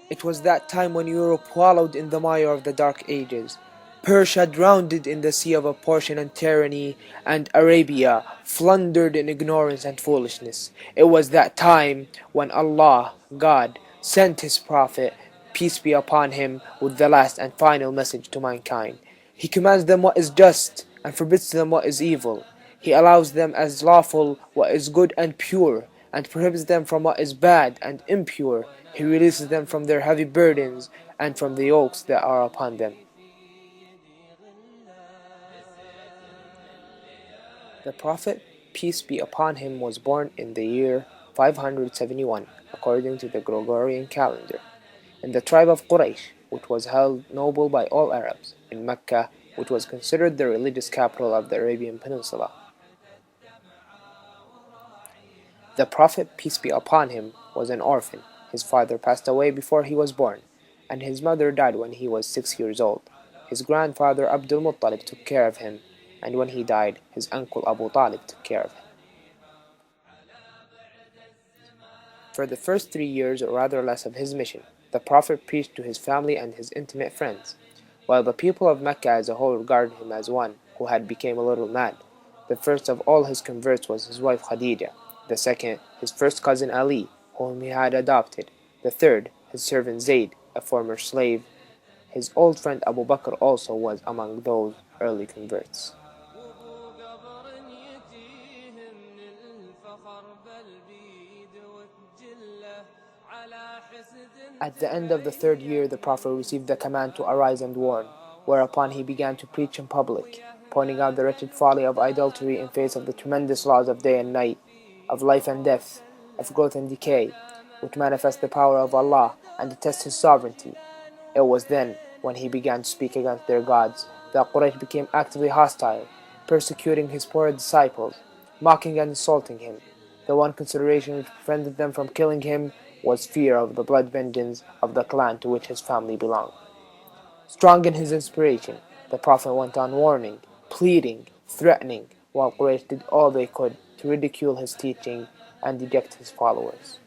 It was that time when Europe wallowed in the mire of the Dark Ages, Persia drowned in the sea of oppression and tyranny, and Arabia floundered in ignorance and foolishness. It was that time when Allah, God, sent His Prophet, peace be upon him, with the last and final message to mankind. He commands them what is just, and forbids them what is evil. He allows them as lawful what is good and pure, and prohibits them from what is bad and impure. He releases them from their heavy burdens, and from the yokes that are upon them. The Prophet, peace be upon him, was born in the year 571, according to the Gregorian calendar, in the tribe of Quraysh, which was held noble by all Arabs, in Mecca, which was considered the religious capital of the Arabian Peninsula. The Prophet, peace be upon him, was an orphan. His father passed away before he was born, and his mother died when he was 6 years old. His grandfather Abdul Muttalib took care of him, and when he died, his uncle Abu Talib took care of him. For the first 3 years, or rather less, of his mission, the Prophet preached to his family and his intimate friends, while the people of Mecca as a whole regarded him as one who had become a little mad. The first of all his converts was his wife Khadija, the second, his first cousin Ali, whom he had adopted, the third, his servant Zayd, a former slave. His old friend Abu Bakr also was among those early converts. At the end of the 3rd year, the Prophet received the command to arise and warn, whereupon he began to preach in public, pointing out the wretched folly of idolatry in face of the tremendous laws of day and night, of life and death, of growth and decay, which manifest the power of Allah and attest His sovereignty. It was then, when he began to speak against their gods, that Quraysh became actively hostile, persecuting his poor disciples, mocking and insulting him. The one consideration which prevented them from killing him was fear of the blood vengeance of the clan to which his family belonged. Strong in his inspiration, the Prophet went on warning, pleading, threatening, while Quraysh did all they could to ridicule his teaching and eject his followers.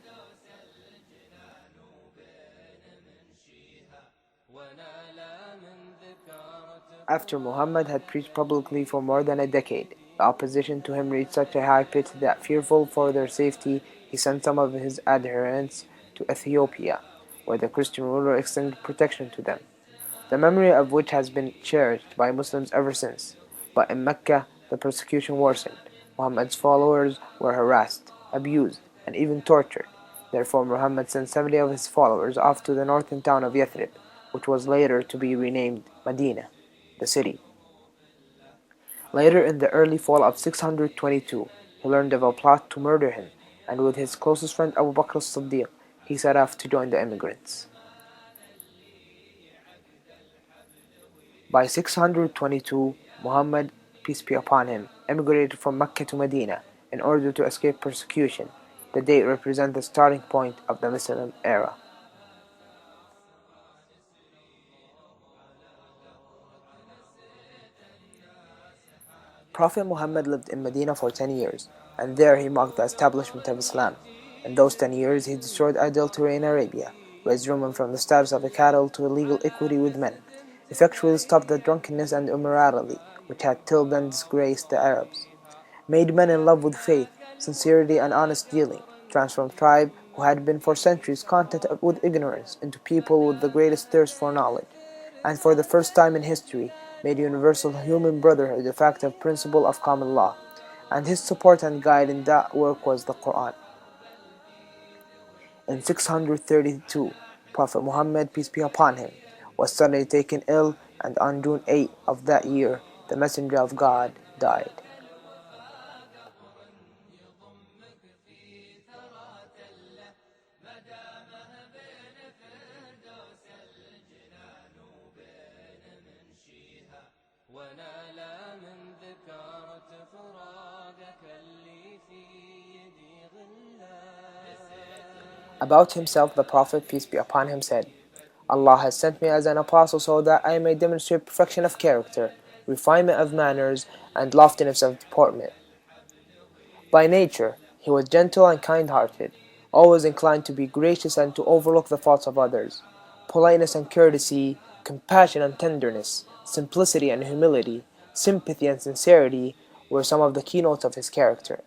After Muhammad had preached publicly for more than a decade, the opposition to him reached such a high pitch that, fearful for their safety, he sent some of his adherents to Ethiopia, where the Christian ruler extended protection to them, the memory of which has been cherished by Muslims ever since. But in Mecca, the persecution worsened. Muhammad's followers were harassed, abused, and even tortured. Therefore, Muhammad sent 70 of his followers off to the northern town of Yathrib, which was later to be renamed Medina, the city. Later, in the early fall of 622, he learned of a plot to murder him, and with his closest friend Abu Bakr as-Siddiq, he set off to join the immigrants. By 622, Muhammad, peace be upon him, emigrated from Mecca to Medina in order to escape persecution. The date represents the starting point of the Muslim era. Prophet Muhammad lived in Medina for 10 years, and there he marked the establishment of Islam. In those 10 years, he destroyed idolatry in Arabia, raised women from the status of a cattle to a legal equity with men, effectually stopped the drunkenness and immorality which had till then disgraced the Arabs, made men in love with faith, sincerity, and honest dealing, transformed tribe who had been for centuries content with ignorance into people with the greatest thirst for knowledge, and for the first time in history made universal human brotherhood a fact of principle of common law, and his support and guide in that work was the Quran. In 632, Prophet Muhammad, peace be upon him, was suddenly taken ill, and on June 8 of that year, the Messenger of God died. About himself, the Prophet, peace be upon him, said, Allah has sent me as an apostle so that I may demonstrate perfection of character, refinement of manners, and loftiness of deportment. By nature, he was gentle and kind-hearted, always inclined to be gracious and to overlook the faults of others. Politeness and courtesy, compassion and tenderness, simplicity and humility, sympathy and sincerity were some of the keynotes of his character.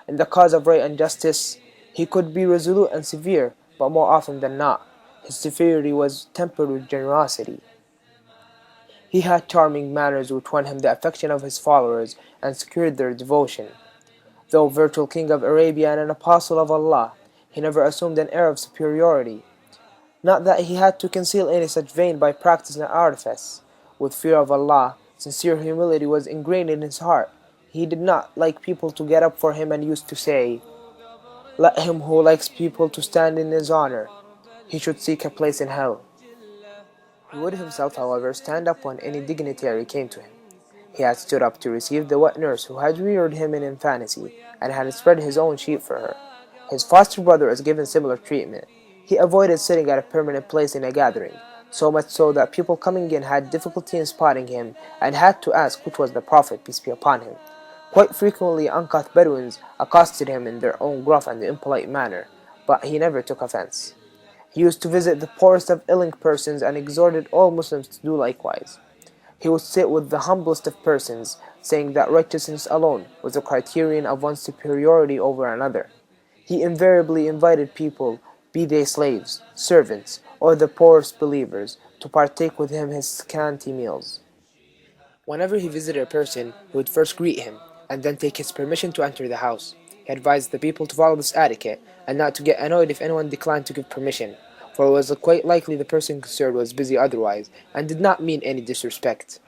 In the cause of right and justice, he could be resolute and severe, but more often than not, his severity was tempered with generosity. He had charming manners which won him the affection of his followers and secured their devotion. Though virtual king of Arabia and an apostle of Allah, he never assumed an air of superiority. Not that he had to conceal any such vein by practice and artifice. With fear of Allah, sincere humility was ingrained in his heart. He did not like people to get up for him and used to say, "Let him who likes people to stand in his honor. He should seek a place in hell." He would himself, however, stand up when any dignitary came to him. He had stood up to receive the wet nurse who had reared him in infancy, and had spread his own sheet for her. His foster brother was given similar treatment. He avoided sitting at a permanent place in a gathering, so much so that people coming in had difficulty in spotting him, and had to ask which was the Prophet, peace be upon him. Quite frequently Ankath Bedouins accosted him in their own gruff and impolite manner, but he never took offense. He used to visit the poorest of illing persons and exhorted all Muslims to do likewise. He would sit with the humblest of persons, saying that righteousness alone was a criterion of one's superiority over another. He invariably invited people, be they slaves, servants, or the poorest believers, to partake with him his scanty meals. Whenever he visited a person, he would first greet him, and then take his permission to enter the house. He advised the people to follow this etiquette, and not to get annoyed if anyone declined to give permission, for it was quite likely the person concerned was busy otherwise, and did not mean any disrespect.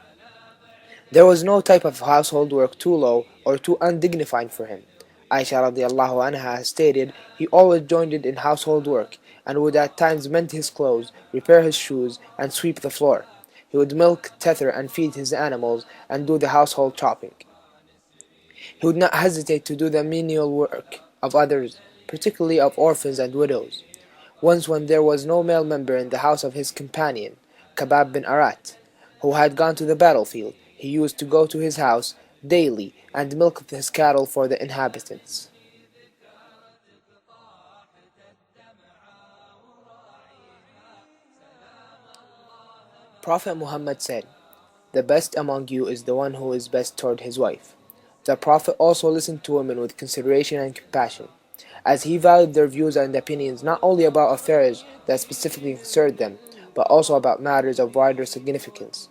There was no type of household work too low or too undignified for him. Aisha radiallahu anha has stated he always joined in household work, and would at times mend his clothes, repair his shoes, and sweep the floor. He would milk, tether, and feed his animals, and do the household shopping. He would not hesitate to do the menial work of others, particularly of orphans and widows. Once when there was no male member in the house of his companion, Kabab bin Arat, who had gone to the battlefield, he used to go to his house daily and milk his cattle for the inhabitants. Prophet Muhammad said, "The best among you is the one who is best toward his wife." The Prophet also listened to women with consideration and compassion, as he valued their views and opinions not only about affairs that specifically concerned them, but also about matters of wider significance.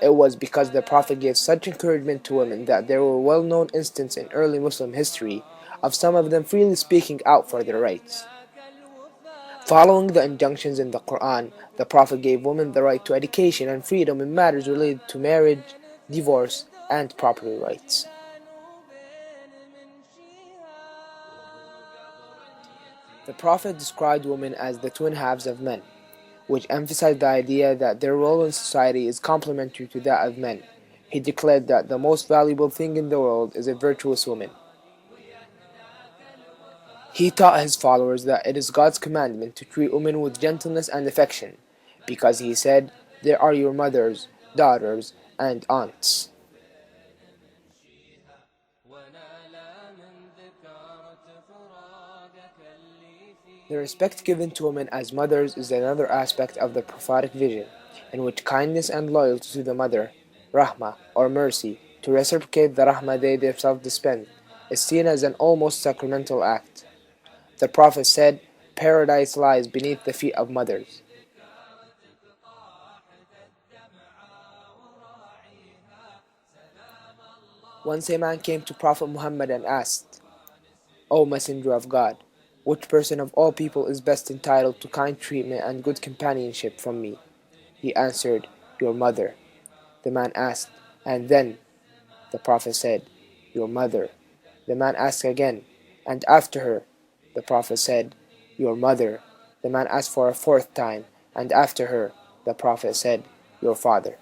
It was because the Prophet gave such encouragement to women that there were well-known instances in early Muslim history of some of them freely speaking out for their rights. Following the injunctions in the Quran, the Prophet gave women the right to education and freedom in matters related to marriage, divorce, and property rights. The Prophet described women as the twin halves of men, which emphasized the idea that their role in society is complementary to that of men. He declared that the most valuable thing in the world is a virtuous woman. He taught his followers that it is God's commandment to treat women with gentleness and affection, because he said, "They are your mothers, daughters, and aunts." The respect given to women as mothers is another aspect of the prophetic vision, in which kindness and loyalty to the mother, rahmah or mercy, to reciprocate the rahmah they themselves dispense, is seen as an almost sacramental act. The Prophet said, "Paradise lies beneath the feet of mothers." Once a man came to Prophet Muhammad and asked, "O Messenger of God, which person of all people is best entitled to kind treatment and good companionship from me?" He answered, "Your mother." The man asked, "And then?" The Prophet said, "Your mother." The man asked again, "And after her?" The Prophet said, "Your mother." The man asked for a fourth time, "And after her?" The Prophet said, "Your father."